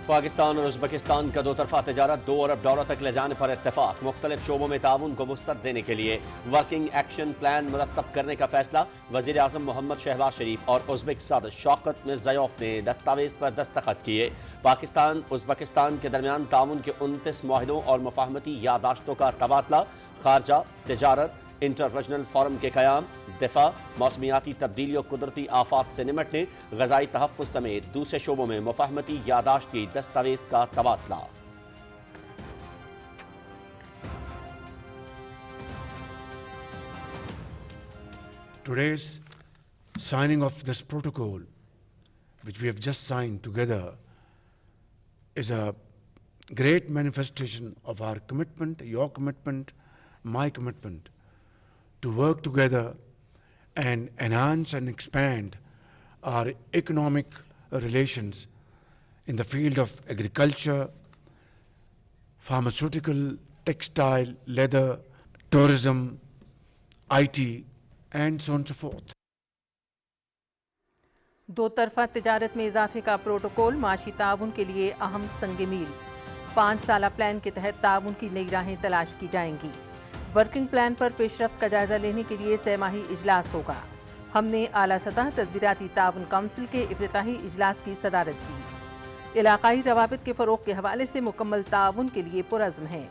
پاکستان اور ازبکستان کا دو طرفہ تجارت $2 ارب تک لے جانے پر اتفاق، مختلف شعبوں میں تعاون کو وسعت دینے کے لیے ورکنگ ایکشن پلان مرتب کرنے کا فیصلہ۔ وزیر اعظم محمد شہباز شریف اور ازبک صدر شوکت مرزیوف نے دستاویز پر دستخط کیے۔ پاکستان ازبکستان کے درمیان تعاون کے 29 معاہدوں اور مفاہمتی یادداشتوں کا تبادلہ، خارجہ، تجارت، انٹر ریجنل فورم کے قیام، دفاع، موسمیاتی تبدیلی اور قدرتی آفات سے نمٹنے، غذائی تحفظ سمیت دوسرے شعبوں میں مفاہمتی یادداشت کی دستاویز کا تبادلہ۔ Today's signing of this protocol, which we have just signed together, is a great manifestation of our commitment, your commitment, my commitment, to work together and enhance and expand our economic relations in the field of agriculture, pharmaceutical, textile, leather, tourism, IT, and so on and so forth. دو طرفہ تجارت میں اضافے کا protocol معاشی تعاون کے لیے اہم سنگ میل۔ 5 سالہ پلان کے تحت تعاون کی نئی راہیں تلاش کی جائیں گی۔ ورکنگ پلان پر پیش رفت کا جائزہ لینے کے لیے 6 ماہی اجلاس ہوگا۔ ہم نے اعلیٰ سطح تصویراتی تعاون کونسل کے افتتاحی اجلاس کی صدارت کی۔ علاقائی روابط کے فروغ کے حوالے سے مکمل تعاون کے لیے پرعزم ہیں۔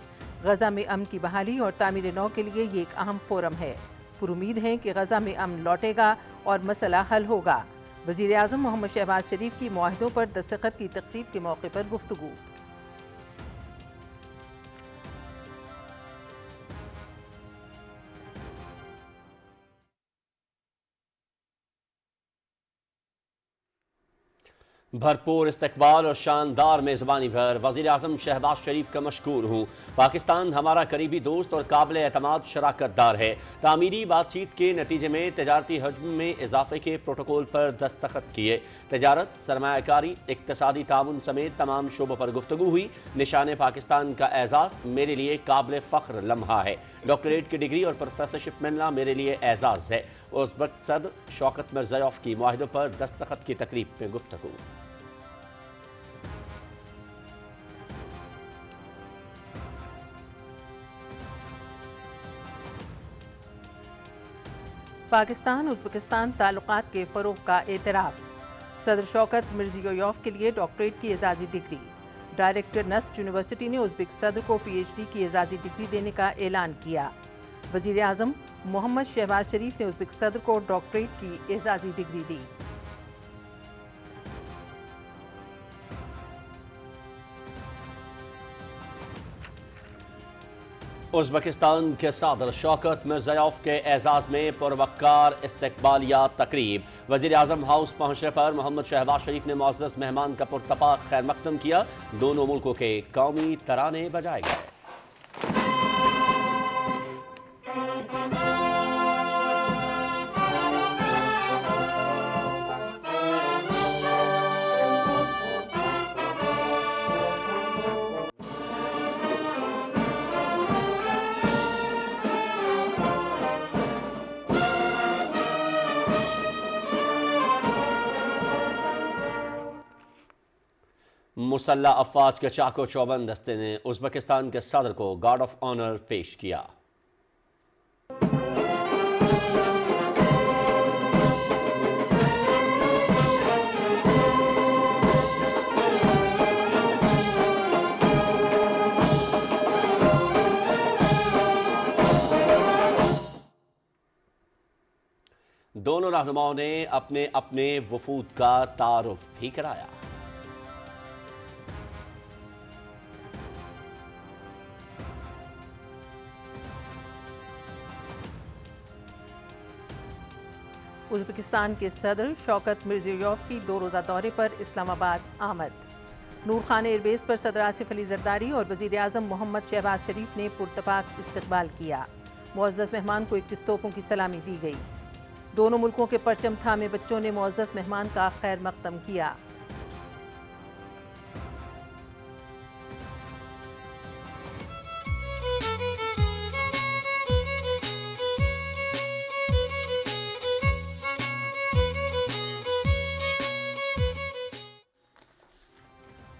غزہ میں امن کی بحالی اور تعمیر نو کے لیے یہ ایک اہم فورم ہے۔ پر امید ہیں کہ غزہ میں امن لوٹے گا اور مسئلہ حل ہوگا۔ وزیر اعظم محمد شہباز شریف کی معاہدوں پر دستخط کی تقریب کے موقع پر گفتگو۔ بھرپور استقبال اور شاندار میزبانی پر وزیر اعظم شہباز شریف کا مشکور ہوں۔ پاکستان ہمارا قریبی دوست اور قابل اعتماد شراکت دار ہے۔ تعمیری بات چیت کے نتیجے میں تجارتی حجم میں اضافے کے پروٹوکول پر دستخط کیے۔ تجارت، سرمایہ کاری، اقتصادی تعاون سمیت تمام شعبوں پر گفتگو ہوئی۔ نشان پاکستان کا اعزاز میرے لیے قابل فخر لمحہ ہے۔ ڈاکٹریٹ کی ڈگری اور پروفیسرشپ ملنا میرے لیے اعزاز ہے۔ ازبک صدر شوکت مرزیوف کی معاہدوں پر دستخط کی تقریب میں گفتگو۔ پاکستان ازبکستان تعلقات کے فروغ کا اعتراف۔ صدر شوکت مرزیویوف کے لیے ڈاکٹریٹ کی اعزازی ڈگری۔ ڈائریکٹر نسٹ یونیورسٹی نے ازبک صدر کو PhD کی اعزازی ڈگری دینے کا اعلان کیا۔ وزیر اعظم محمد شہباز شریف نے ازبک صدر کو ڈاکٹریٹ کی اعزازی ڈگری دی۔ ازبکستان کے صدر شوکت مرزیوف کے اعزاز میں پروقار استقبالیہ تقریب۔ وزیر اعظم ہاؤس پہنچنے پر محمد شہباز شریف نے معزز مہمان کا پرتپاک خیر مقدم کیا۔ دونوں ملکوں کے قومی ترانے بجائے گئے۔ مسلح افواج کے چاق و چوبند دستے نے ازبکستان کے صدر کو گارڈ آف آنر پیش کیا۔ دونوں رہنماؤں نے اپنے اپنے وفود کا تعارف بھی کرایا۔ ازبکستان کے صدر شوکت مرزیویوف کی 2 روزہ دورے پر اسلام آباد آمد۔ نور خان ایئر بیس پر صدر آصف علی زرداری اور وزیر اعظم محمد شہباز شریف نے پرتپاک استقبال کیا۔ معزز مہمان کو 21 توپوں کی سلامی دی گئی۔ دونوں ملکوں کے پرچم تھامے بچوں نے معزز مہمان کا خیر مقدم کیا۔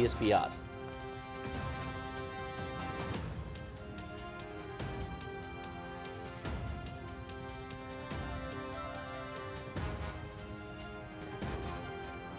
ISPR।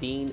3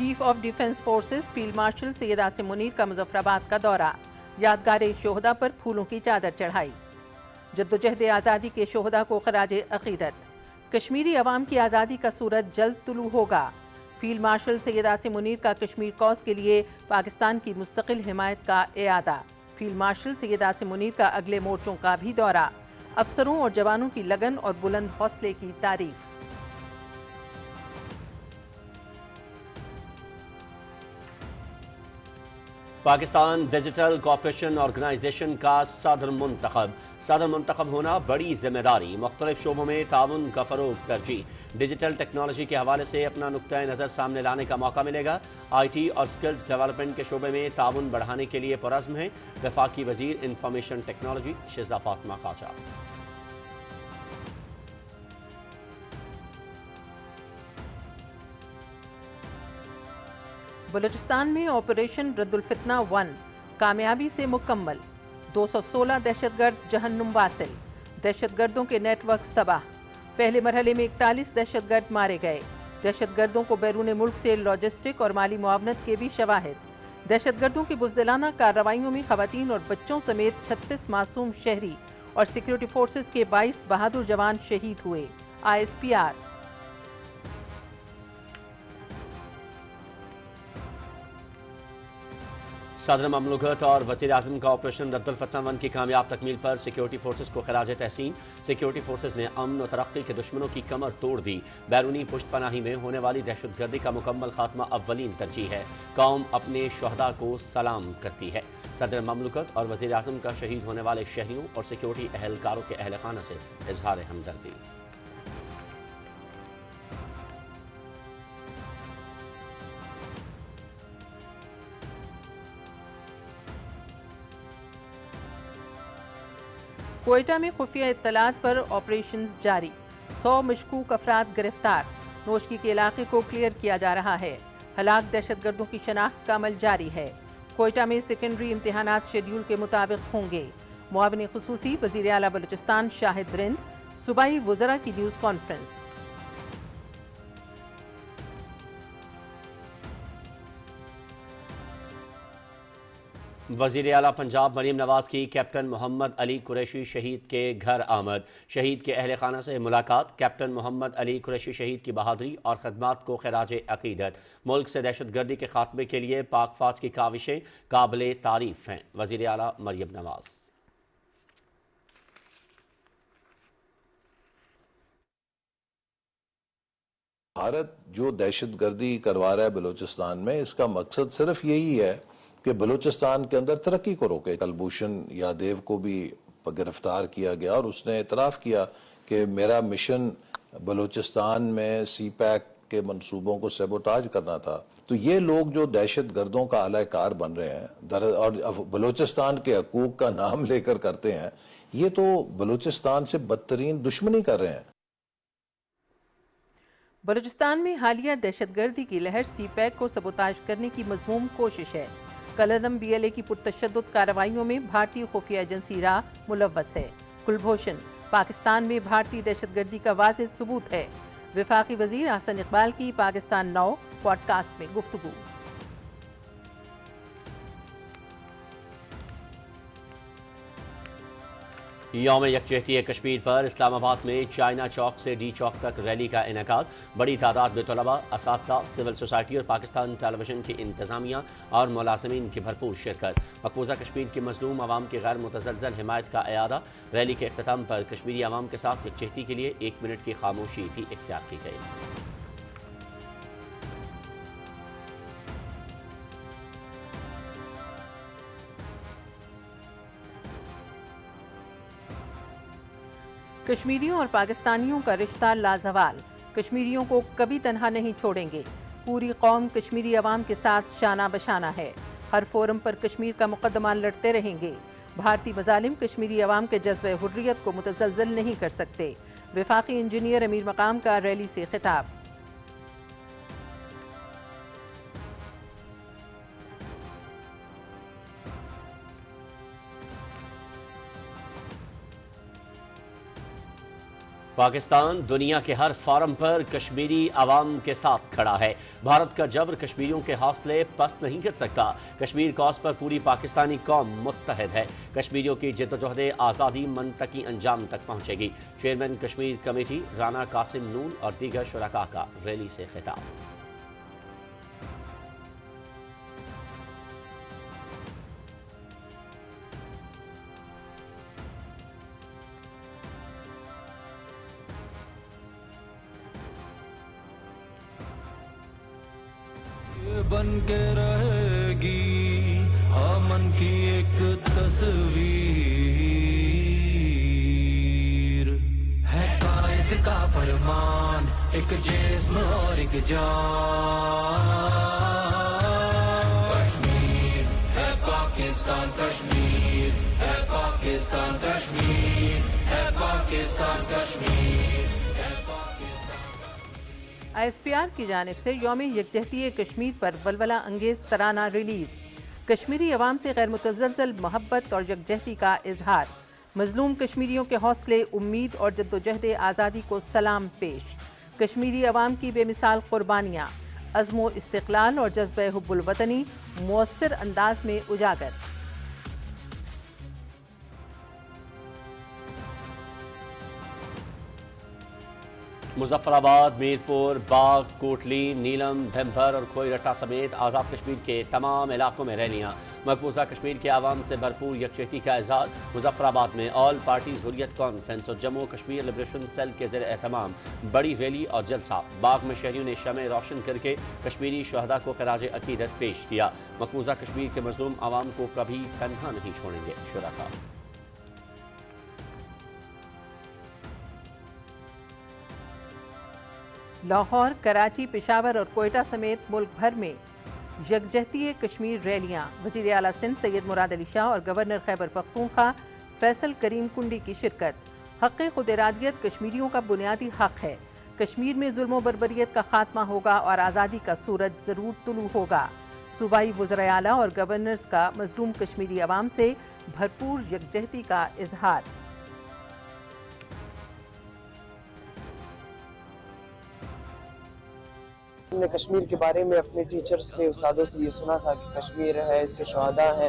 chief of defence forces field marshal Syed Asim Munir کا مظفرآباد کا دورہ، یادگار شہداء پر پھولوں کی چادر چڑھائی۔ جدوجہد آزادی کے شہداء کو خراج عقیدت، کشمیری عوام کی آزادی کا سورج جلد طلوع ہوگا۔ فیلڈ مارشل سید عاصم منیر کا کشمیر کوز کے لیے پاکستان کی مستقل حمایت کا اعادہ۔ فیلڈ مارشل سید عاصم منیر کا اگلے مورچوں کا بھی دورہ، افسروں اور جوانوں کی لگن اور بلند حوصلے کی تعریف۔ پاکستان ڈیجیٹل کوآپریشن آرگنائزیشن کا صدر منتخب ہونا بڑی ذمہ داری، مختلف شعبوں میں تعاون کا فروغ ترجیح۔ ڈیجیٹل ٹیکنالوجی کے حوالے سے اپنا نقطہ نظر سامنے لانے کا موقع ملے گا۔ آئی ٹی اور سکلز ڈیولپمنٹ کے شعبے میں تعاون بڑھانے کے لیے پرعزم ہیں وفاقی وزیر انفارمیشن ٹیکنالوجی شہزاد فاطمہ خواجہ۔ بلوچستان میں آپریشن رد الفتنہ 1 کامیابی سے مکمل، 216 دہشت گرد جہنم واصل، دہشت گردوں کے نیٹ ورکس تباہ۔ پہلے مرحلے میں 41 دہشت گرد مارے گئے، دہشت گردوں کو بیرون ملک سے لاجسٹک اور مالی معاونت کے بھی شواہد۔ دہشت گردوں کی بزدلانہ کارروائیوں میں خواتین اور بچوں سمیت 36 معصوم شہری اور سیکیورٹی فورسز کے 22 بہادر جوان شہید ہوئے۔ ISPR۔ صدر مملکت اور وزیر اعظم کا آپریشن رد الفتنہ 1 کی کامیاب تکمیل پر سیکیورٹی فورسز کو خراج تحسین۔ سیکیورٹی فورسز نے امن و ترقی کے دشمنوں کی کمر توڑ دی۔ بیرونی پشت پناہی میں ہونے والی دہشت گردی کا مکمل خاتمہ اولین ترجیح ہے۔ قوم اپنے شہداء کو سلام کرتی ہے۔ صدر مملکت اور وزیر اعظم کا شہید ہونے والے شہریوں اور سیکیورٹی اہلکاروں کے اہل خانہ سے اظہار ہمدردی۔ کوئٹہ میں خفیہ اطلاعات پر آپریشنز جاری، 100 مشکوک افراد گرفتار، نوشکی کے علاقے کو کلیئر کیا جا رہا ہے۔ ہلاک دہشت گردوں کی شناخت کا عمل جاری ہے۔ کوئٹہ میں سیکنڈری امتحانات شیڈیول کے مطابق ہوں گے۔ معاون خصوصی وزیر اعلیٰ بلوچستان شاہد رند، صوبائی وزراء کی نیوز کانفرنس۔ وزیر اعلیٰ پنجاب مریم نواز کی کیپٹن محمد علی قریشی شہید کے گھر آمد، شہید کے اہل خانہ سے ملاقات۔ کیپٹن محمد علی قریشی شہید کی بہادری اور خدمات کو خراج عقیدت۔ ملک سے دہشت گردی کے خاتمے کے لیے پاک فوج کی کاوشیں قابل تعریف ہیں، وزیر اعلیٰ مریم نواز۔ بھارت جو دہشت گردی کروا رہا ہے بلوچستان میں، اس کا مقصد صرف یہی ہے کہ بلوچستان کے اندر ترقی کو روکے۔ کلبھوشن یادیو کو بھی گرفتار کیا گیا اور اس نے اعتراف کیا کہ میرا مشن بلوچستان میں سی پیک کے منصوبوں کو سیبوتاج کرنا تھا۔ تو یہ لوگ جو دہشت گردوں کا اعلی کار بن رہے ہیں اور بلوچستان کے حقوق کا نام لے کر کرتے ہیں، یہ تو بلوچستان سے بدترین دشمنی کر رہے ہیں۔ بلوچستان میں حالیہ دہشت گردی کی لہر سی پیک کو سبوتاج کرنے کی مذموم کوشش ہے۔ کالعدم BLA کی پرتشدد کارروائیوں میں بھارتی خفیہ ایجنسی را ملوث ہے۔ کلبھوشن، پاکستان میں بھارتی دہشت گردی کا واضح ثبوت ہے۔ وفاقی وزیر احسن اقبال کی پاکستان ناؤ پوڈ کاسٹ میں گفتگو۔ یوم یکجہتی کشمیر پر اسلام آباد میں چائنا چوک سے ڈی چوک تک ریلی کا انعقاد۔ بڑی تعداد میں طلباء، اساتذہ، سول سوسائٹی اور پاکستان ٹیلی ویژن کی انتظامیہ اور ملازمین کی بھرپور شرکت۔ مقبوضہ کشمیر کی مظلوم عوام کی غیر متزلزل حمایت کا اعادہ۔ ریلی کے اختتام پر کشمیری عوام کے ساتھ یکجہتی کے لیے 1 منٹ کی خاموشی بھی اختیار کی گئی۔ کشمیریوں اور پاکستانیوں کا رشتہ لازوال، کشمیریوں کو کبھی تنہا نہیں چھوڑیں گے۔ پوری قوم کشمیری عوام کے ساتھ شانہ بشانہ ہے، ہر فورم پر کشمیر کا مقدمہ لڑتے رہیں گے۔ بھارتی مظالم کشمیری عوام کے جذبہ حریت کو متزلزل نہیں کر سکتے۔ وفاقی انجینئر امیر مقام کا ریلی سے خطاب۔ پاکستان دنیا کے ہر فارم پر کشمیری عوام کے ساتھ کھڑا ہے۔ بھارت کا جبر کشمیریوں کے حوصلے پست نہیں کر سکتا۔ کشمیر کاز پر پوری پاکستانی قوم متحد ہے۔ کشمیریوں کی جدوجہد آزادی منطقی انجام تک پہنچے گی۔ چیئرمین کشمیر کمیٹی رانا قاسم نون اور دیگر شرکاء کا ریلی سے خطاب۔ بن کے رہے گی امن کی ایک تصویر، ہے قائد کا فرمان ایک جسم اور ایک جان۔ کشمیر ہے پاکستان، کشمیر ہے پاکستان، کشمیر ہے پاکستان، کشمیر ہے پاکستان۔ ISPR کی جانب سے یوم یکجہتی کشمیر پر ولولہ انگیز ترانہ ریلیز۔ کشمیری عوام سے غیر متزلزل محبت اور یکجہتی کا اظہار۔ مظلوم کشمیریوں کے حوصلے، امید اور جدوجہد آزادی کو سلام پیش۔ کشمیری عوام کی بے مثال قربانیاں، عزم و استقلال اور جذبہ حب الوطنی مؤثر انداز میں اجاگر۔ مظفر آباد، میرپور، باغ، کوٹلی، نیلم، بھمبر اور کھوئی رٹا سمیت آزاد کشمیر کے تمام علاقوں میں ریلیاں۔ مقبوضہ کشمیر کے عوام سے بھرپور یکجہتی کا اظہار۔ مظفر آباد میں آل پارٹیز حریت کانفرنس اور جموں کشمیر لبریشن سیل کے زیر اہتمام بڑی ریلی اور جلسہ۔ باغ میں شہریوں نے شمع روشن کر کے کشمیری شہداء کو خراج عقیدت پیش کیا۔ مقبوضہ کشمیر کے مظلوم عوام کو کبھی تنہا نہیں چھوڑیں گے شرکاء۔ لاہور، کراچی، پشاور اور کوئٹہ سمیت ملک بھر میں یکجہتی کشمیر ریلیاں۔ وزیر اعلیٰ سندھ سید مراد علی شاہ اور گورنر خیبر پختونخوا فیصل کریم کنڈی کی شرکت۔ حق خود ارادیت کشمیریوں کا بنیادی حق ہے۔ کشمیر میں ظلم و بربریت کا خاتمہ ہوگا اور آزادی کا سورج ضرور طلوع ہوگا۔ صوبائی وزرائے اعلیٰ اور گورنرز کا مظلوم کشمیری عوام سے بھرپور یکجہتی کا اظہار۔ ہم نے کشمیر کے بارے میں اپنے ٹیچرز سے، استادوں سے یہ سنا تھا کہ کشمیر ہے، اس کے شہداء ہیں،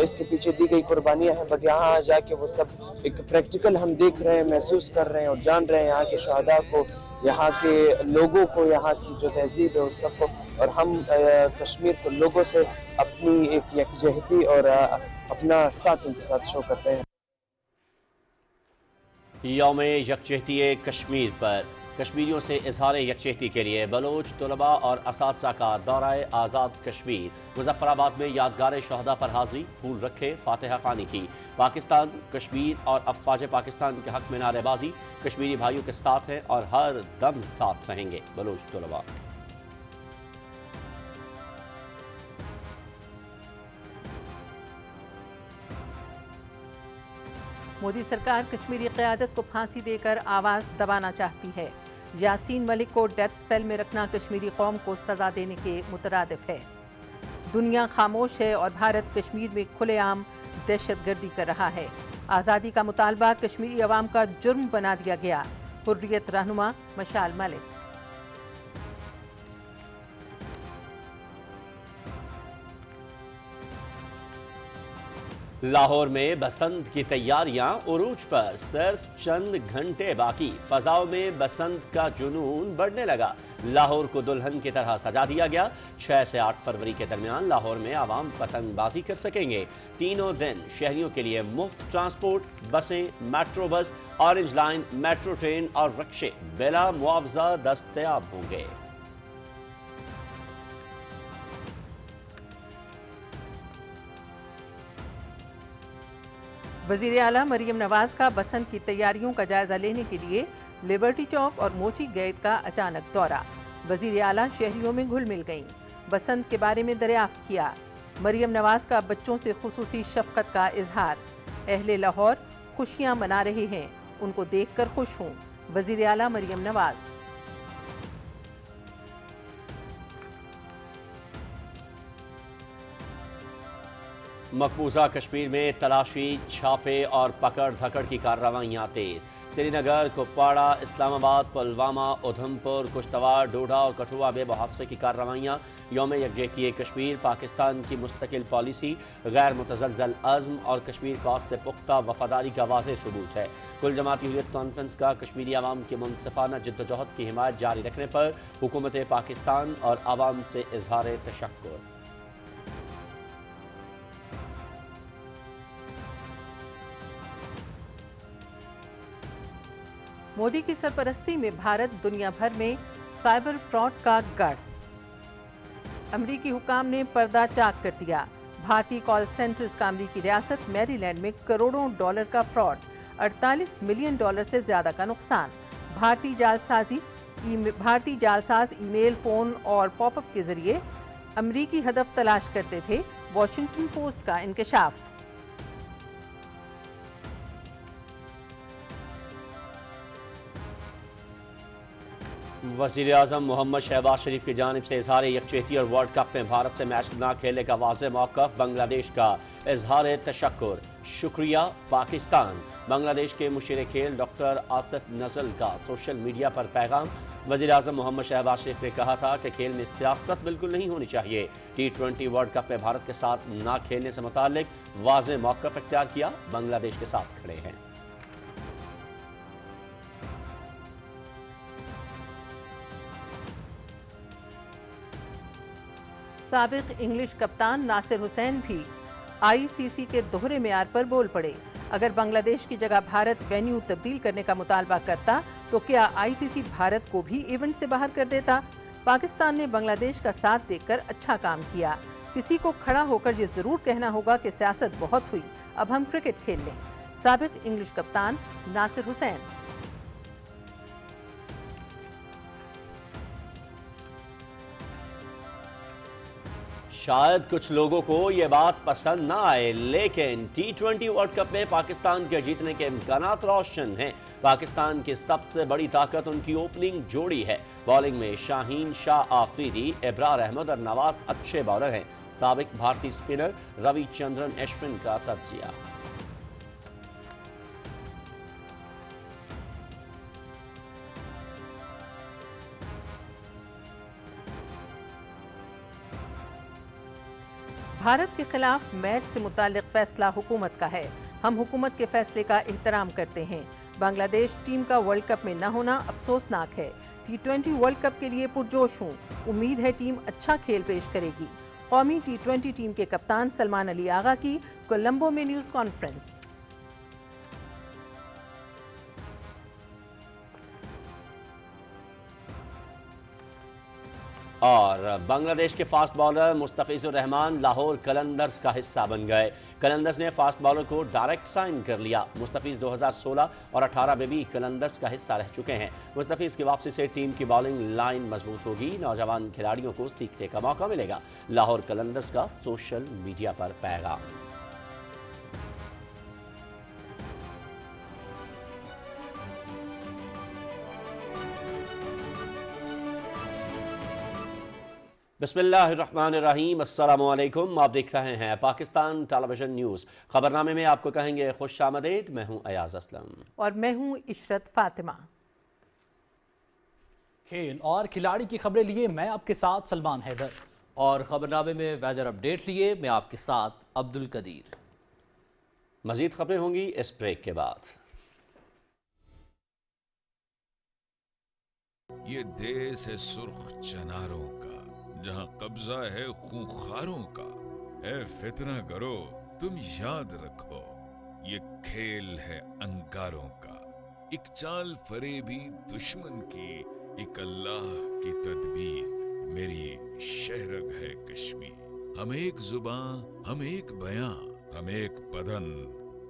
اس کے پیچھے دی گئی قربانیاں ہیں، بٹ یہاں جا کے وہ سب ایک پریکٹیکل ہم دیکھ رہے ہیں، محسوس کر رہے ہیں اور جان رہے ہیں یہاں کے شہداء کو، یہاں کے لوگوں کو، یہاں کی جو تہذیب ہے اس سب کو، اور ہم کشمیر کے لوگوں سے اپنی ایک یکجہتی اور اپنا ساتھ ان کے ساتھ شو کرتے ہیں۔ یوم یکجہتی کشمیر پر کشمیریوں سے اظہار یکجہتی کے لیے بلوچ طلباء اور اساتذہ کا دورہ آزاد کشمیر۔ مظفر آباد میں یادگار شہداء پر حاضری، پھول رکھے، فاتحہ خوانی کی۔ پاکستان، کشمیر اور افواج پاکستان کے حق میں نعرے بازی۔ کشمیری بھائیوں کے ساتھ ہیں اور ہر دم ساتھ رہیں گے بلوچ طلباء۔ مودی سرکار کشمیری قیادت کو پھانسی دے کر آواز دبانا چاہتی ہے۔ یاسین ملک کو ڈیتھ سیل میں رکھنا کشمیری قوم کو سزا دینے کے مترادف ہے۔ دنیا خاموش ہے اور بھارت کشمیر میں کھلے عام دہشت گردی کر رہا ہے۔ آزادی کا مطالبہ کشمیری عوام کا جرم بنا دیا گیا۔ حریت رہنما مشال ملک۔ لاہور میں بسنت کی تیاریاں عروج پر، صرف چند گھنٹے باقی۔ فضاؤں میں بسنت کا جنون بڑھنے لگا۔ لاہور کو دلہن کی طرح سجا دیا گیا۔ 6 سے 8 فروری کے درمیان لاہور میں عوام پتنگ بازی کر سکیں گے۔ تینوں دن شہریوں کے لیے مفت ٹرانسپورٹ، بسیں، metro bus, orange line, metro train اور رکشے بلا معاوضہ دستیاب ہوں گے۔ وزیر اعلیٰ مریم نواز کا بسنت کی تیاریوں کا جائزہ لینے کے لیے لبرٹی چوک اور موچی گیٹ کا اچانک دورہ۔ وزیر اعلیٰ شہریوں میں گھل مل گئیں، بسنت کے بارے میں دریافت کیا۔ مریم نواز کا بچوں سے خصوصی شفقت کا اظہار۔ اہل لاہور خوشیاں منا رہے ہیں، ان کو دیکھ کر خوش ہوں۔ وزیر اعلیٰ مریم نواز۔ مقبوضہ کشمیر میں تلاشی، چھاپے اور پکڑ دھکڑ کی کارروائیاں تیز۔ سری نگر، کپواڑہ، اسلام آباد، پلوامہ، ادھمپور، کشتواڑ، ڈوڈا اور کٹھوعہ میں محاصرے کی کارروائیاں، یوم یکجہتی کشمیر، پاکستان کی مستقل پالیسی، غیر متزلزل عزم اور کشمیر کاز سے پختہ وفاداری کا واضح ثبوت ہے۔ کل جماعتی حریت کانفرنس کا کشمیری عوام کی منصفانہ جدوجہد کی حمایت جاری رکھنے پر حکومت پاکستان اور عوام سے اظہار تشکر۔ مودی کی سرپرستی میں بھارت دنیا بھر میں سائبر فراڈ کا گڑھ، امریکی حکام نے پردہ چاک کر دیا۔ بھارتی کال سینٹرز کا امریکی ریاست میری لینڈ میں کروڑوں ڈالر کا فراڈ، 48 ملین ڈالر سے زیادہ کا نقصان۔ بھارتی جعلساز ای میل، فون اور پاپ اپ کے ذریعے امریکی ہدف تلاش کرتے تھے، واشنگٹن پوسٹ کا انکشاف۔ وزیر اعظم محمد شہباز شریف کی جانب سے اظہار یکجہتی اور ورلڈ کپ میں بھارت سے میچ نہ کھیلنے کا واضح موقف، بنگلہ دیش کا اظہار تشکر، شکریہ پاکستان۔ بنگلہ دیش کے مشیر کھیل ڈاکٹر آصف نزل کا سوشل میڈیا پر پیغام، وزیر اعظم محمد شہباز شریف نے کہا تھا کہ کھیل میں سیاست بالکل نہیں ہونی چاہیے۔ T20 ورلڈ کپ میں بھارت کے ساتھ نہ کھیلنے سے متعلق واضح موقف اختیار کیا، بنگلہ دیش کے ساتھ کھڑے ہیں۔ سابق انگلش کپتان ناصر حسین بھی آئی سی سی کے دوہرے معیار پر بول پڑے۔ اگر بنگلہ دیش کی جگہ بھارت وینیو تبدیل کرنے کا مطالبہ کرتا تو کیا آئی سی سی بھارت کو بھی ایونٹ سے باہر کر دیتا؟ پاکستان نے بنگلہ دیش کا ساتھ دیکھ کر اچھا کام کیا۔ کسی کو کھڑا ہو کر یہ ضرور کہنا ہوگا کہ سیاست بہت ہوئی، اب ہم کرکٹ کھیل لیں۔ سابق انگلش کپتان ناصر حسین۔ شاید کچھ لوگوں کو یہ بات پسند نہ آئے، لیکن T20 ورلڈ کپ میں پاکستان کے جیتنے کے امکانات روشن ہیں۔ پاکستان کی سب سے بڑی طاقت ان کی اوپننگ جوڑی ہے۔ بالنگ میں شاہین شاہ آفریدی، ابرار احمد اور نواز اچھے بالر ہیں۔ سابق بھارتی سپنر روی چندرن اشون کا تجزیہ۔ بھارت کے خلاف میچ سے متعلق فیصلہ حکومت کا ہے، ہم حکومت کے فیصلے کا احترام کرتے ہیں۔ بنگلہ دیش ٹیم کا ورلڈ کپ میں نہ ہونا افسوسناک ہے۔ T20 ورلڈ کپ کے لیے پرجوش ہوں، امید ہے ٹیم اچھا کھیل پیش کرے گی۔ قومی T20 ٹیم کے کپتان سلمان علی آغا کی کولمبو میں نیوز کانفرنس۔ اور بنگلہ دیش کے فاسٹ بالر مستفیض الرحمان لاہور قلندرز کا حصہ بن گئے۔ قلندرز نے فاسٹ بالر کو ڈائریکٹ سائن کر لیا۔ مستفیض 2016 اور 18 میں بھی قلندرز کا حصہ رہ چکے ہیں۔ مستفیض کی واپسی سے ٹیم کی بالنگ لائن مضبوط ہوگی، نوجوان کھلاڑیوں کو سیکھنے کا موقع ملے گا۔ لاہور قلندرز کا سوشل میڈیا پر پیغام۔ بسم اللہ الرحمن الرحیم، السلام علیکم، آپ دیکھ رہے ہیں پاکستان ٹیلی ویژن نیوز۔ خبرنامے میں آپ کو کہیں گے خوش آمدید، میں ہوں ایاز اسلم اور میں ہوں عشرت فاطمہ۔ کھیل اور کھلاڑی کی خبریں لیے میں آپ کے ساتھ سلمان حیدر، اور خبرنامے میں ویدر اپڈیٹ لیے میں آپ کے ساتھ عبد القدیر۔ مزید خبریں ہوں گی اس بریک کے بعد۔ یہ دیس ہے سرخ چناروں کا، جہاں قبضہ ہے خونخاروں کا۔ اے فتنہ کرو تم یاد رکھو، یہ کھیل ہے انگاروں کا۔ ایک چال فریبی دشمن کی، ایک اللہ کی تدبیر۔ میری شہرگ ہے کشمیر، ہم ایک زباں، ہم ایک بیاں، ہم ایک بدن،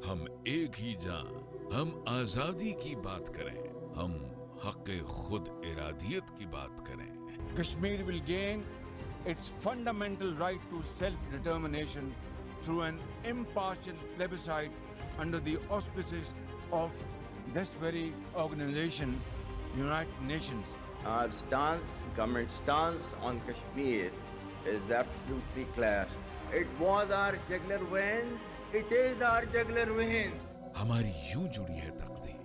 ہم ایک ہی جان۔ ہم آزادی کی بات کریں، ہم حق خود ارادیت کی بات کریں۔ Kashmir will gain its fundamental right to self-determination through an impartial plebiscite under the auspices of this very organization, United Nations. Our stance, government stance on Kashmir is absolutely clear. It was our jugular vein, it is our jugular vein. ہماری یوں جڑی ہے تقدیر،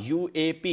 UAP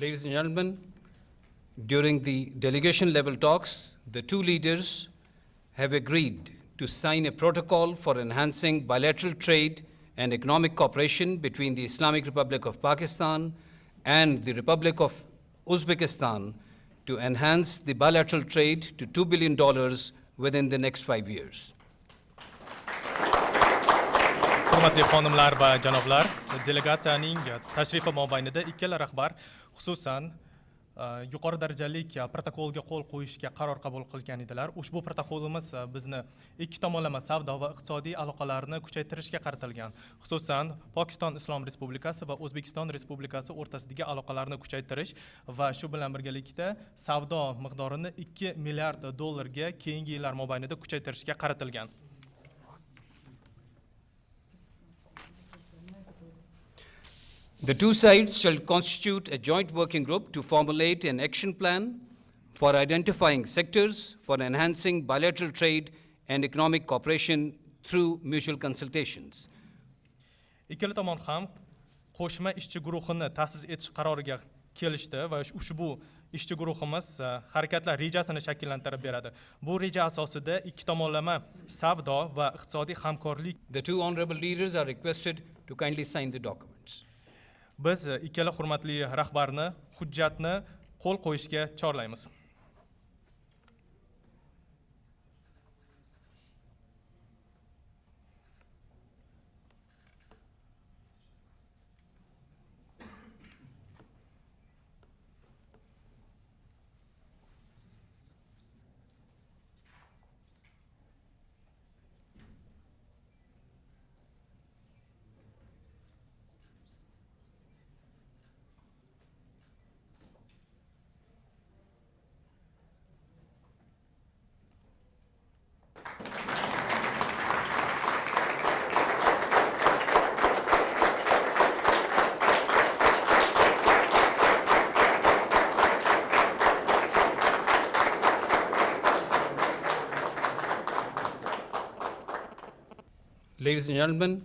Ladies and gentlemen, during the delegation level talks, the two leaders have agreed to sign a protocol for enhancing bilateral trade and economic cooperation between the Islamic Republic of Pakistan and the Republic of Uzbekistan to enhance the bilateral trade to $2 billion within the next 5 years. Hurmatli xonimlar va janoblar, delegatsiyaning tashrifi mobaynida ikkala rahbar xususan yuqori darajali protokolga qo'l qo'yishga qaror qabul qilgan edilar. Ushbu protokolimiz bizni ikki tomonlama savdo va iqtisodiy aloqalarni kuchaytirishga qaratilgan. Xususan, Pokiston Islom Respublikasi va O'zbekiston Respublikasi o'rtasidagi aloqalarni kuchaytirish va shu bilan birgalikda savdo miqdorini $2 milliard ga keyingi yillar mobaynida kuchaytirishga qaratilgan. The two sides shall constitute a joint working group to formulate an action plan for identifying sectors for enhancing bilateral trade and economic cooperation through mutual consultations. Ikkala tomon ham qo'shma ishchi guruhini ta'sis etish qaroriga kelishdi va ushbu ishchi guruhimiz harakatlar rejasini shakllantirib beradi. Bu reja asosida ikki tomonlama savdo va iqtisodiy hamkorlik. The two honorable leaders are requested to kindly sign the documents. Biz ikkala hurmatli rahbarni hujjatni qo'l qo'yishga chorlaymiz. Ladies and gentlemen,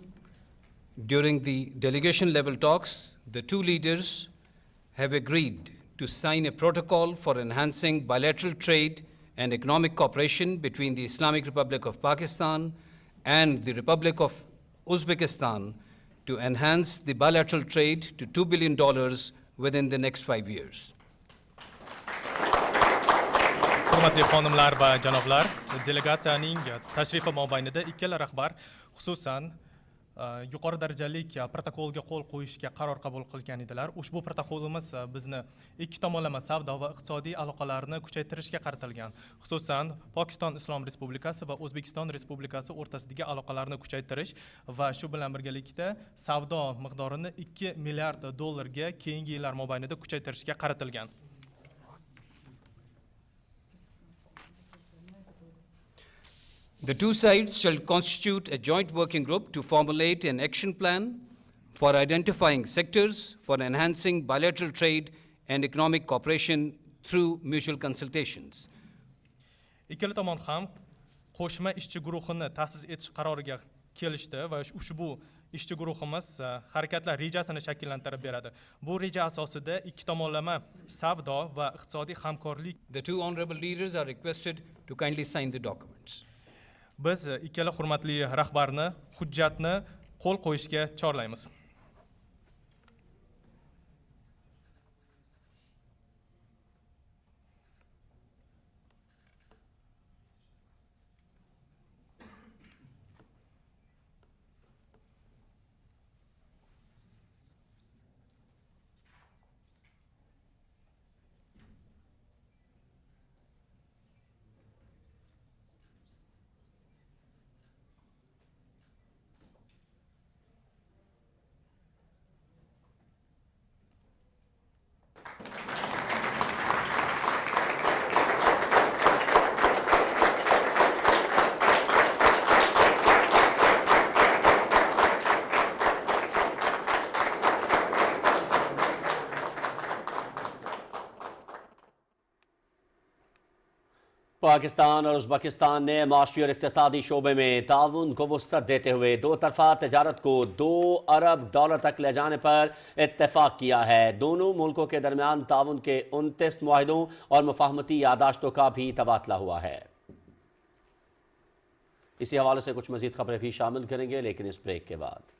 during the delegation level talks, the two leaders have agreed to sign a protocol for enhancing bilateral trade and economic cooperation between the Islamic Republic of Pakistan and the Republic of Uzbekistan to enhance the bilateral trade to $2 billion within the next 5 years. Hurmatli xonimlar va janoblar, delegatsiyaning tashrifi mobaynida ikkala rahbar xususan yuqori darajali protokolga qo'l qo'yishga qaror qabul qilgan edilar. Ushbu protokolimiz bizni ikki tomonlama savdo va iqtisodiy aloqalarni kuchaytirishga qaratilgan. Xususan, Pokiston Islom Respublikasi va O'zbekiston Respublikasi o'rtasidagi aloqalarni kuchaytirish va shu bilan birgalikda savdo miqdorini $2 milliard ga keyingi yillar mobaynida kuchaytirishga qaratilgan. The two sides shall constitute a joint working group to formulate an action plan for identifying sectors for enhancing bilateral trade and economic cooperation through mutual consultations. Ikkala tomon ham qo'shma ishchi guruhini ta'sis etish qaroriga kelishdi va ushbu ishchi guruhimiz harakatlar rejasini shakllantirib beradi. Bu reja asosida ikki tomonlama savdo va iqtisodiy hamkorlik. The two honorable leaders are requested to kindly sign the documents. Biz ikkala hurmatli rahbarni hujjatni qo'l qo'yishga chorlaymiz. Pakistan اور Uzbekistan نے معاشی اور اقتصادی شعبے میں تعاون کو وسعت دیتے ہوئے دو طرفہ تجارت کو $2 ارب تک لے جانے پر اتفاق کیا ہے۔ دونوں ملکوں کے درمیان تعاون کے 29 معاہدوں اور مفاہمتی یادداشتوں کا بھی تبادلہ ہوا ہے۔ اسی حوالے سے کچھ مزید خبریں بھی شامل کریں گے، لیکن اس بریک کے بعد۔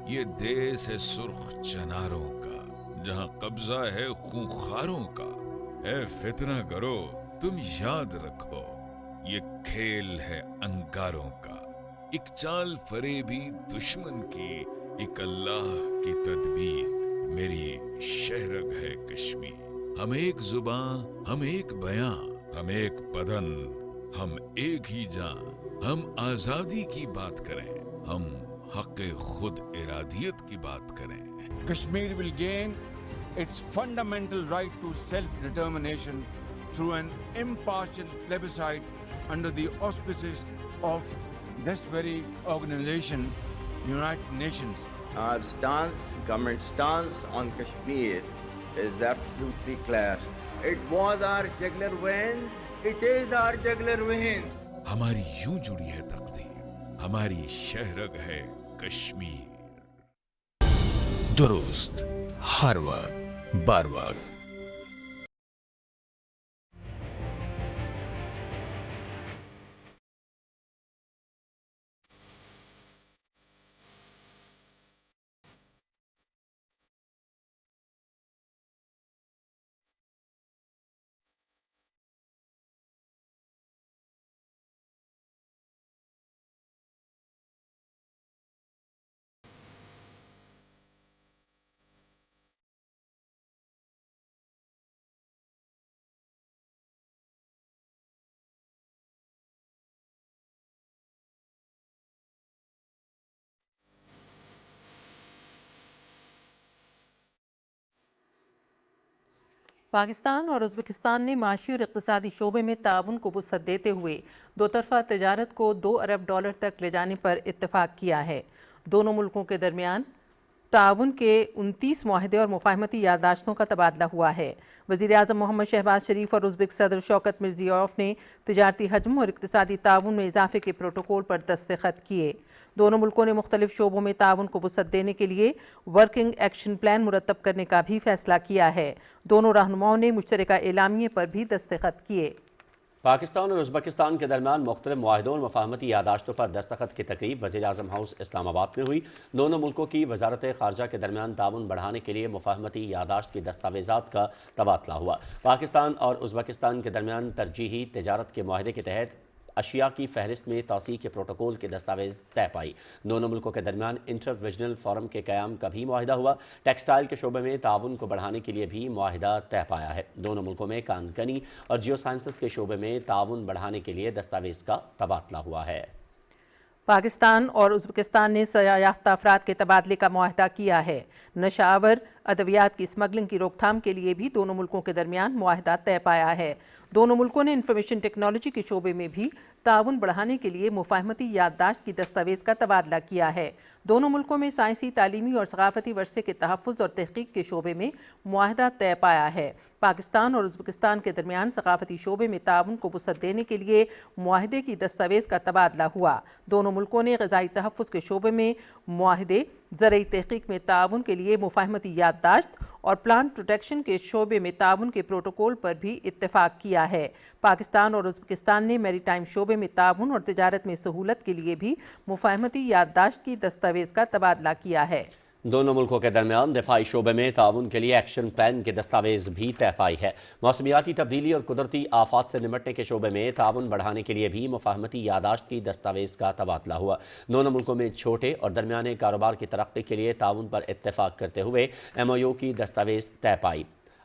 یہ دیس ہے سرخ چناروں کا، جہاں قبضہ ہے خونخاروں کا۔ اے فتنہ کرو تم یاد رکھو، یہ کھیل ہے انگاروں کا۔ ایک چال فریبی دشمن کی، ایک اللہ کی تدبیر۔ میری شہرگ ہے کشمیر، ہم ایک زباں، ہم ایک بیاں، ہم ایک بدن، ہم ایک ہی جان۔ ہم آزادی کی بات کریں، ہم حق خود ارادیت کی بات کریں۔ Kashmir will gain its fundamental right to self-determination through an impartial plebiscite under the auspices of this very organization, United Nations. Our stance, government stance on Kashmir is absolutely clear. It was our jugular vein, it is our jugular vein. ہماری یوں جڑی ہے تقدیر، ہماری شہرگ ہے کشمیر۔ درست ہر وقت بر وقت۔ پاکستان اور ازبکستان نے معاشی اور اقتصادی شعبے میں تعاون کو وسعت دیتے ہوئے دو طرفہ تجارت کو $2 ارب تک لے جانے پر اتفاق کیا ہے۔ دونوں ملکوں کے درمیان تعاون کے 29 معاہدے اور مفاہمتی یادداشتوں کا تبادلہ ہوا ہے۔ وزیراعظم محمد شہباز شریف اور ازبک صدر شوکت مرزیویف نے تجارتی حجم اور اقتصادی تعاون میں اضافے کے پروٹوکول پر دستخط کیے۔ دونوں ملکوں نے مختلف شعبوں میں تعاون کو وسعت دینے کے لیے ورکنگ ایکشن پلان مرتب کرنے کا بھی فیصلہ کیا ہے۔ دونوں رہنماؤں نے مشترکہ اعلامیے پر بھی دستخط کیے۔ پاکستان اور ازبکستان کے درمیان مختلف معاہدوں اور مفاہمتی یادداشتوں پر دستخط کی تقریب وزیر اعظم ہاؤس اسلام آباد میں ہوئی۔ دونوں ملکوں کی وزارت خارجہ کے درمیان تعاون بڑھانے کے لیے مفاہمتی یادداشت کی دستاویزات کا تبادلہ ہوا۔ پاکستان اور ازبکستان کے درمیان ترجیحی تجارت کے معاہدے کے تحت اشیاء کی فہرست میں توسیع کے پروٹوکول کے دستاویز طے پائی۔ دونوں ملکوں کے درمیان انٹر ریجنل فورم کے قیام کا بھی معاہدہ ہوا۔ ٹیکسٹائل کے شعبے میں تعاون کو بڑھانے کے لیے بھی معاہدہ طے پایا ہے۔ دونوں ملکوں میں کان کنی اور جیو سائنسز کے شعبے میں تعاون بڑھانے کے لیے دستاویز کا تبادلہ ہوا ہے۔ پاکستان اور ازبکستان نے سزا یافتہ افراد کے تبادلے کا معاہدہ کیا ہے۔ نشہ آور ادویات کی اسمگلنگ کی روک تھام کے لیے بھی دونوں ملکوں کے درمیان معاہدہ طے پایا ہے۔ دونوں ملکوں نے انفارمیشن ٹیکنالوجی کے شعبے میں بھی تعاون بڑھانے کے لیے مفاہمتی یادداشت کی دستاویز کا تبادلہ کیا ہے۔ دونوں ملکوں میں سائنسی، تعلیمی اور ثقافتی ورثے کے تحفظ اور تحقیق کے شعبے میں معاہدہ طے پایا ہے۔ پاکستان اور ازبکستان کے درمیان ثقافتی شعبے میں تعاون کو وسعت دینے کے لیے معاہدے کی دستاویز کا تبادلہ ہوا۔ دونوں ملکوں نے غذائی تحفظ کے شعبے میں معاہدے، زرعی تحقیق میں تعاون کے لیے مفاہمتی یادداشت اور پلانٹ پروٹیکشن کے شعبے میں تعاون کے پروٹوکول پر بھی اتفاق کیا ہے۔ پاکستان اور ازبکستان نے میری ٹائم شعبے میں تعاون اور تجارت میں سہولت کے لیے بھی مفاہمتی یادداشت کی دستاویز کا تبادلہ کیا ہے۔ دونوں ملکوں کے درمیان دفاعی شعبے میں تعاون کے لیے ایکشن پلان کی دستاویز بھی طے پائی ہے۔ موسمیاتی تبدیلی اور قدرتی آفات سے نمٹنے کے شعبے میں تعاون بڑھانے کے لیے بھی مفاہمتی یادداشت کی دستاویز کا تبادلہ ہوا۔ دونوں ملکوں میں چھوٹے اور درمیانے کاروبار کی ترقی کے لیے تعاون پر اتفاق کرتے ہوئے MOU کی دستاویز طے پائی۔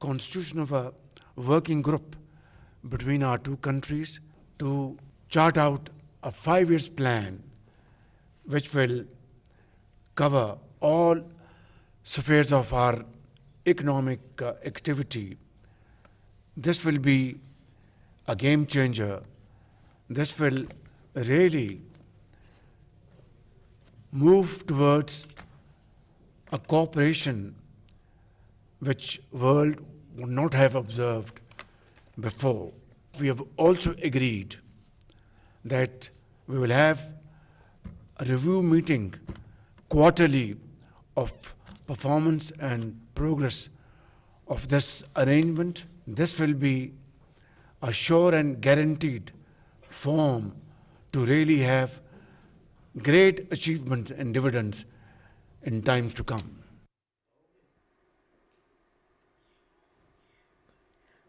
Constitution of a working group between our two countries to chart out a 5-year plan which will cover all spheres of our economic activity. This will be a game changer. This will really move towards a cooperation which world would not have observed before. We have also agreed that we will have a review meeting quarterly of performance and progress of this arrangement. This will be a sure and guaranteed form to really have great achievements and dividends in times to come.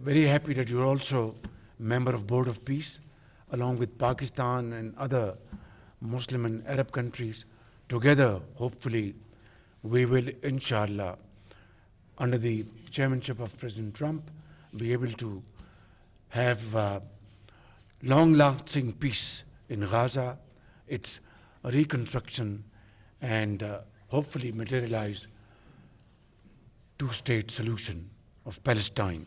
Very happy that you're also member of Board of Peace, along with Pakistan and other Muslim and Arab countries. Together, hopefully, we will, inshallah, under the chairmanship of President Trump, be able to have long-lasting peace in Gaza, its reconstruction, and hopefully materialize two-state solution of Palestine.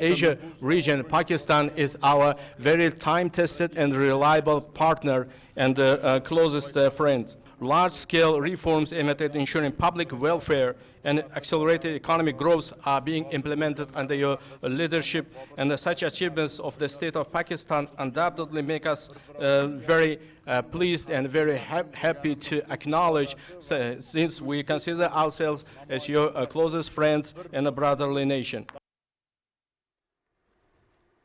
Asia region, Pakistan is our very time-tested and reliable partner and closest friend. Large-scale reforms aimed at ensuring public welfare and accelerated economic growth are being implemented under your leadership, and such achievements of the state of Pakistan undoubtedly make us very pleased and very happy to acknowledge, since we consider ourselves as your closest friends and a brotherly nation.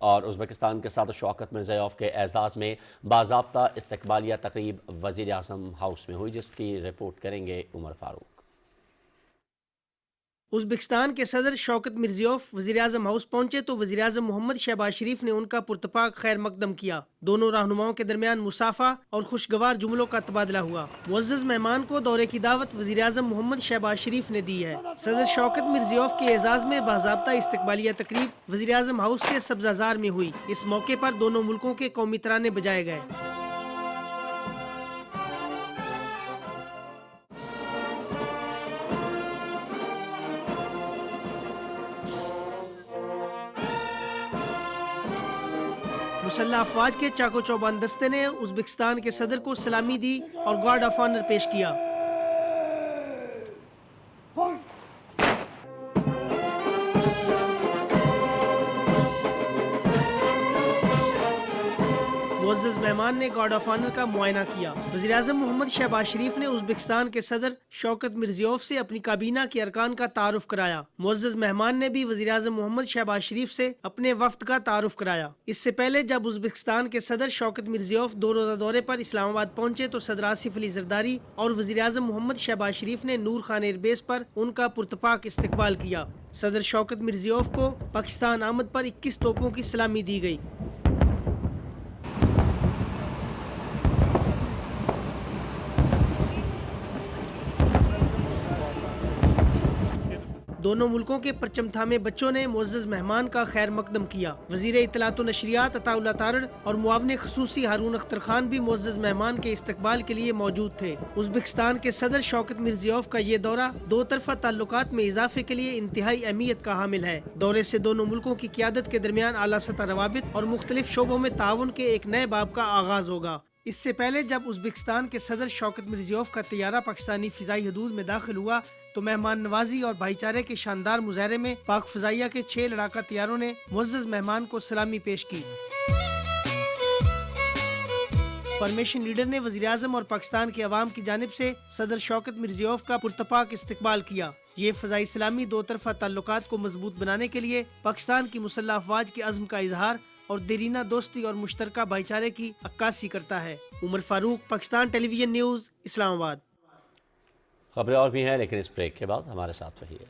اور Uzbekistan کے صدر Shavkat Mirziyoyev کے اعزاز میں باضابطہ استقبالیہ تقریب وزیر اعظم house میں ہوئی، جس کی رپورٹ کریں گے عمر فاروق۔ ازبکستان کے صدر شوکت مرزیوف وزیر اعظم ہاؤس پہنچے تو وزیر اعظم محمد شہباز شریف نے ان کا پرتپاک خیر مقدم کیا۔ دونوں رہنماؤں کے درمیان مصافحہ اور خوشگوار جملوں کا تبادلہ ہوا۔ معزز مہمان کو دورے کی دعوت وزیر اعظم محمد شہباز شریف نے دی ہے۔ صدر شوکت مرزیوف کے اعزاز میں باضابطہ استقبالیہ تقریب وزیر اعظم ہاؤس کے سبزہ زار میں ہوئی۔ اس موقع پر دونوں ملکوں کے قومی ترانے بجائے گئے۔ مسلح افواج کے چاکو چوبان دستے نے ازبکستان کے صدر کو سلامی دی اور گارڈ آف آنر پیش کیا۔ معزز مہمان نے گارڈ آف آنر کا معائنہ کیا۔ وزیر اعظم محمد شہباز شریف نے ازبکستان کے صدر شوکت مرزیوف سے اپنی کابینہ کے ارکان کا تعارف کرایا۔ معزز مہمان نے بھی وزیر اعظم محمد شہباز شریف سے اپنے وفد کا تعارف کرایا۔ اس سے پہلے جب ازبکستان کے صدر شوکت مرزیوف 2 روزہ دورے پر اسلام آباد پہنچے تو صدر آصف علی زرداری اور وزیر اعظم محمد شہباز شریف نے نور خان ایئر بیس پر ان کا پرتپاک استقبال کیا۔ صدر شوکت مرزیوف کو پاکستان آمد پر 21 توپوں کی سلامی دی گئی۔ دونوں ملکوں کے پرچم تھامے بچوں نے معزز مہمان کا خیر مقدم کیا۔ وزیر اطلاعات و نشریات عطا اللہ تارڑ اور معاون خصوصی ہارون اختر خان بھی معزز مہمان کے استقبال کے لیے موجود تھے۔ ازبکستان کے صدر شوکت مرزیوف کا یہ دورہ 2 طرفہ تعلقات میں اضافے کے لیے انتہائی اہمیت کا حامل ہے۔ دورے سے دونوں ملکوں کی قیادت کے درمیان اعلیٰ سطح روابط اور مختلف شعبوں میں تعاون کے ایک نئے باب کا آغاز ہوگا۔ اس سے پہلے جب ازبکستان کے صدر شوکت مرزیوف کا طیارہ پاکستانی فضائی حدود میں داخل ہوا تو مہمان نوازی اور بھائی چارے کے شاندار مظاہرے میں پاک فضائیہ کے 6 لڑاکا طیاروں نے معزز مہمان کو سلامی پیش کی۔ فارمیشن لیڈر نے وزیر اعظم اور پاکستان کے عوام کی جانب سے صدر شوکت مرزیوف کا پرتپاک استقبال کیا۔ یہ فضائی سلامی 2 طرفہ تعلقات کو مضبوط بنانے کے لیے پاکستان کی مسلح افواج کے عزم کا اظہار اور دیرینہ دوستی اور مشترکہ بھائی چارے کی عکاسی کرتا ہے۔ عمر فاروق، Pakistan television news, Islamabad آباد۔ خبریں اور بھی ہیں لیکن اس بریک کے بعد ہمارے ساتھ رہیے۔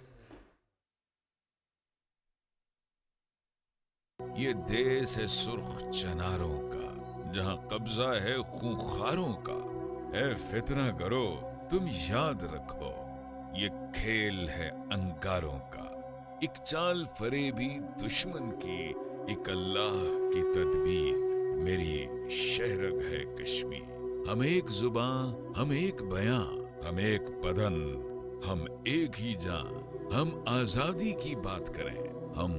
یہ دیس ہے سرخ چناروں کا، جہاں قبضہ ہے خونخاروں کا۔ اے فتنہ کرو تم یاد رکھو، یہ کھیل ہے انگاروں کا۔ ایک چال فریبی دشمن کی، ایک اللہ کی تدبیر۔ میری شہرگ ہے کشمیر۔ ہم ایک زباں، ہم ایک بیاں، ہم ایک بدن، ہم ایک ہی جان۔ ہم آزادی کی بات کریں، ہم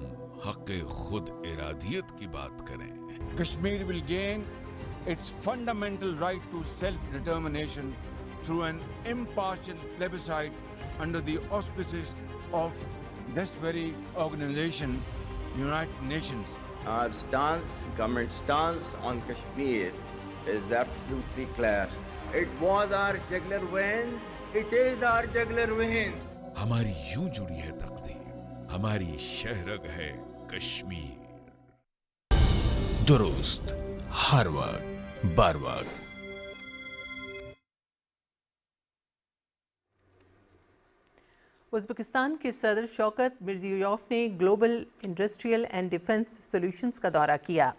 حق خود ارادیت کی بات کریں۔ Kashmir will gain its fundamental right to self-determination through an impartial plebiscite under the auspices of this very organization, United Nations. Our government stance on Kashmir is absolutely clear. It was our jugular vein, it is our jugular vein. ہماری یوں جڑی ہے تقدیر، ہماری شہرگ ہے کشمیر۔ درست، ہر وقت، بر وقت۔ ازبکستان کے صدر شوکت مرزیوف نے global industrial and defence solutions کا دورہ کیا۔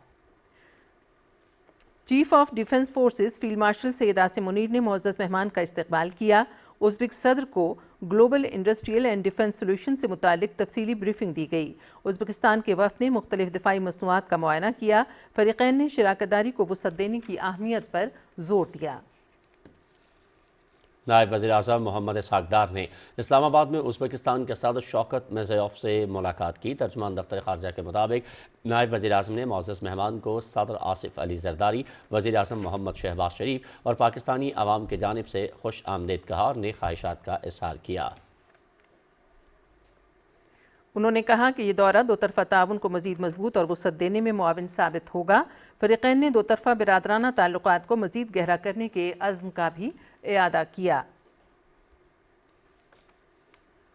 Chief of defence forces field marshal Syed Asim Munir نے معزز مہمان کا استقبال کیا۔ ازبک صدر کو global industrial and defence solution سے متعلق تفصیلی بریفنگ دی گئی۔ ازبکستان کے وفد نے مختلف دفاعی مصنوعات کا معائنہ کیا۔ فریقین نے شراکت داری کو وسعت دینے کی اہمیت پر زور دیا۔ نائب وزیر اعظم محمد اسحاق ڈار نے اسلام آباد میں ازبکستان کے صدر شوکت مرزیوف سے ملاقات کی۔ ترجمان دفتر خارجہ کے مطابق نائب وزیر اعظم نے معزز مہمان کو صدر آصف علی زرداری، وزیر اعظم محمد شہباز شریف اور پاکستانی عوام کی جانب سے خوش آمدید کہا اور نیک خواہشات کا اظہار کیا۔ انہوں نے کہا کہ یہ دورہ 2 طرفہ تعاون کو مزید مضبوط اور وسعت دینے میں معاون ثابت ہوگا۔ فریقین نے 2 طرفہ برادرانہ تعلقات کو مزید گہرا کرنے کے عزم کا بھی اعادہ کیا۔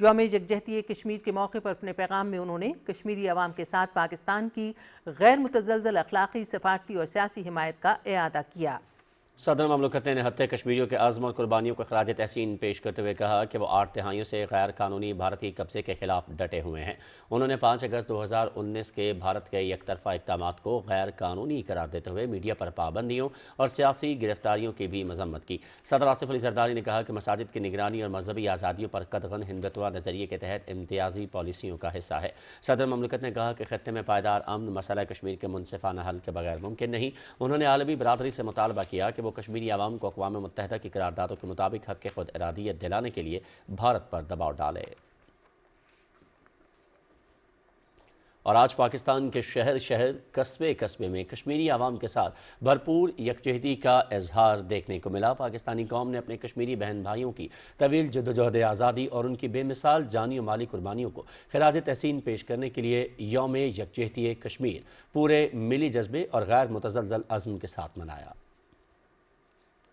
یوم یکجہتی کشمیر کے موقع پر اپنے پیغام میں انہوں نے کشمیری عوام کے ساتھ پاکستان کی غیر متزلزل اخلاقی، سفارتی اور سیاسی حمایت کا اعادہ کیا۔ صدر مملکت نے نہتے کشمیریوں کے عزم اور قربانیوں کو خراج تحسین پیش کرتے ہوئے کہا کہ وہ 8 دہائیوں سے غیر قانونی بھارتی قبضے کے خلاف ڈٹے ہوئے ہیں۔ انہوں نے 5 اگست 2019 کے بھارت کے یک طرفہ اقدامات کو غیر قانونی قرار دیتے ہوئے میڈیا پر پابندیوں اور سیاسی گرفتاریوں کی بھی مذمت کی۔ صدر آصف علی زرداری نے کہا کہ مساجد کی نگرانی اور مذہبی آزادیوں پر قدغن ہندوتوا نظریے کے تحت امتیازی پالیسیوں کا حصہ ہے۔ صدر مملکت نے کہا کہ خطے میں پائیدار امن مسئلہ کشمیر کے منصفانہ حل کے بغیر ممکن نہیں۔ انہوں نے عالمی برادری سے مطالبہ کیا کہ وہ کشمیری عوام کو اقوام متحدہ کی قراردادوں کے مطابق حق خود ارادیت دلانے کے لیے بھارت پر دباؤ ڈالے۔ اور آج پاکستان کے شہر شہر قصبے میں کشمیری عوام کے ساتھ بھرپور یکجہتی کا اظہار دیکھنے کو ملا۔ پاکستانی قوم نے اپنے کشمیری بہن بھائیوں کی طویل جدوجہد آزادی اور ان کی بے مثال جانی و مالی قربانیوں کو خراج تحسین پیش کرنے کے لیے یوم یکجہتی کشمیر پورے ملی جذبے اور غیر متزلزل عزم کے ساتھ منایا۔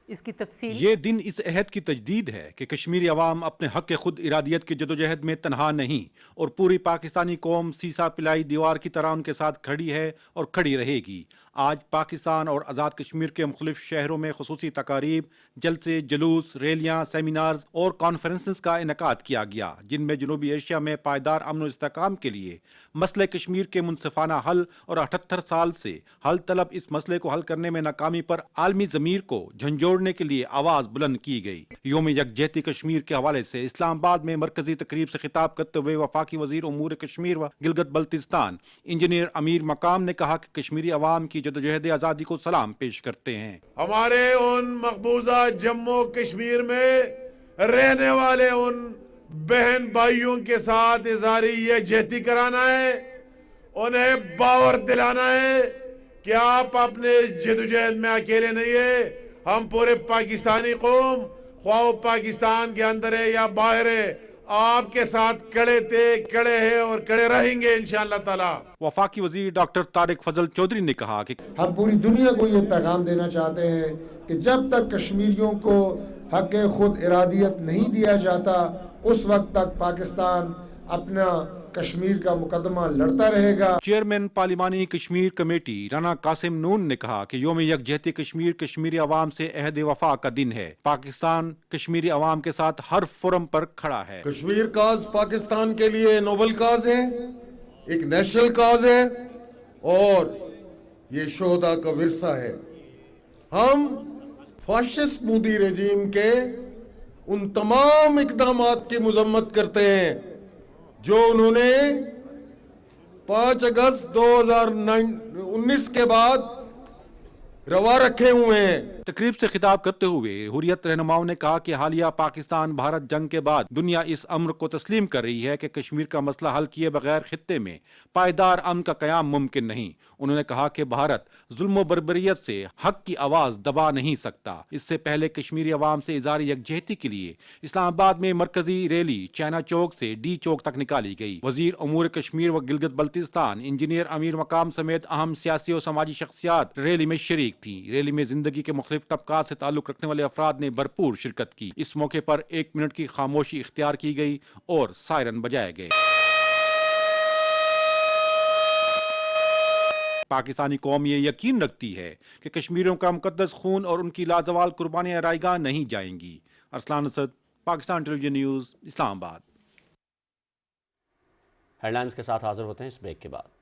اس کی تفصیل یہ دن اس عہد کی تجدید ہے کہ کشمیری عوام اپنے حق خود ارادیت کی جدوجہد میں تنہا نہیں اور پوری پاکستانی قوم سیسا پلائی دیوار کی طرح ان کے ساتھ کھڑی ہے اور کھڑی رہے گی۔ آج پاکستان اور آزاد کشمیر کے مختلف شہروں میں خصوصی تقاریب، جلسے، جلوس، ریلیاں، سیمینارز اور کانفرنسز کا انعقاد کیا گیا، جن میں جنوبی ایشیا میں پائیدار امن و استحکام کے لیے مسئلہ کشمیر کے منصفانہ حل اور 78 سال سے حل طلب اس مسئلے کو حل کرنے میں ناکامی پر عالمی ضمیر کو جھنجھوڑنے کے لیے آواز بلند کی گئی۔ یوم یکجہتی کشمیر کے حوالے سے اسلام آباد میں مرکزی تقریب سے خطاب کرتے ہوئے وفاقی وزیر امور کشمیر و گلگت بلتستان انجینئر امیر مقام نے کہا کہ کشمیری عوام کی جدوجہد آزادی کو سلام پیش کرتے ہیں۔ ہمارے ان مقبوضہ جموں کشمیر میں رہنے والے ان بہن بھائیوں کے ساتھ اظہار یکجہتی کرانا ہے، انہیں باور دلانا ہے کہ آپ اپنے جدوجہد میں اکیلے نہیں ہیں۔ ہم پورے پاکستانی قوم، خواہ پاکستان کے اندر ہے یا باہر ہے، آپ کے ساتھ کڑے تھے، کڑے ہیں اور کڑے رہیں گے انشاءاللہ تعالی۔ وفاقی وزیر ڈاکٹر طارق فضل چودھری نے کہا کہ ہم پوری دنیا کو یہ پیغام دینا چاہتے ہیں کہ جب تک کشمیریوں کو حق خود ارادیت نہیں دیا جاتا، اس وقت تک پاکستان اپنا کشمیر کا مقدمہ لڑتا رہے گا۔ چیئرمین پارلیمانی کشمیر کمیٹی رانا قاسم نون نے کہا کہ یوم یکجہتی کشمیر کشمیری عوام سے عہد وفا کا دن ہے۔ پاکستان کشمیری عوام کے ساتھ ہر فورم پر کھڑا ہے۔ کشمیر کاز پاکستان کے لیے نوبل کاز ہے، ایک نیشنل کاز ہے اور یہ شہداء کا ورثہ ہے۔ ہم فاشسٹ مودی رجیم کے ان تمام اقدامات کی مذمت کرتے ہیں جو انہوں نے 5 اگست 2019 کے بعد روا رکھے ہوئے ہیں۔ تقریب سے خطاب کرتے ہوئے حریت رہنماؤں نے کہا کہ حالیہ پاکستان بھارت جنگ کے بعد دنیا اس امر کو تسلیم کر رہی ہے کہ کشمیر کا مسئلہ حل کیے بغیر خطے میں پائیدار امن کا قیام ممکن نہیں۔ انہوں نے کہا کہ بھارت ظلم و بربریت سے حق کی آواز دبا نہیں سکتا۔ اس سے پہلے کشمیری عوام سے اظہار یکجہتی کے لیے اسلام آباد میں مرکزی ریلی چائنا چوک سے ڈی چوک تک نکالی گئی۔ وزیر امور کشمیر و گلگت بلتستان انجینئر امیر مقام سمیت اہم سیاسی و سماجی شخصیات ریلی میں شریک تھی۔ ریلی میں زندگی کے مختلف طبقات سے تعلق رکھنے والے افراد نے بھرپور شرکت کی۔ اس موقع پر 1 منٹ کی خاموشی اختیار کی گئی اور سائرن بجائے گئے۔ پاکستانی قوم یہ یقین رکھتی ہے کہ کشمیریوں کا مقدس خون اور ان کی لازوال قربانیاں رائیگاں نہیں جائیں گی۔ Arsalan Asad, Pakistan television news, Islamabad آباد۔ ہیڈ لائنز کے ساتھ حاضر ہوتے ہیں اس بریک کے بعد۔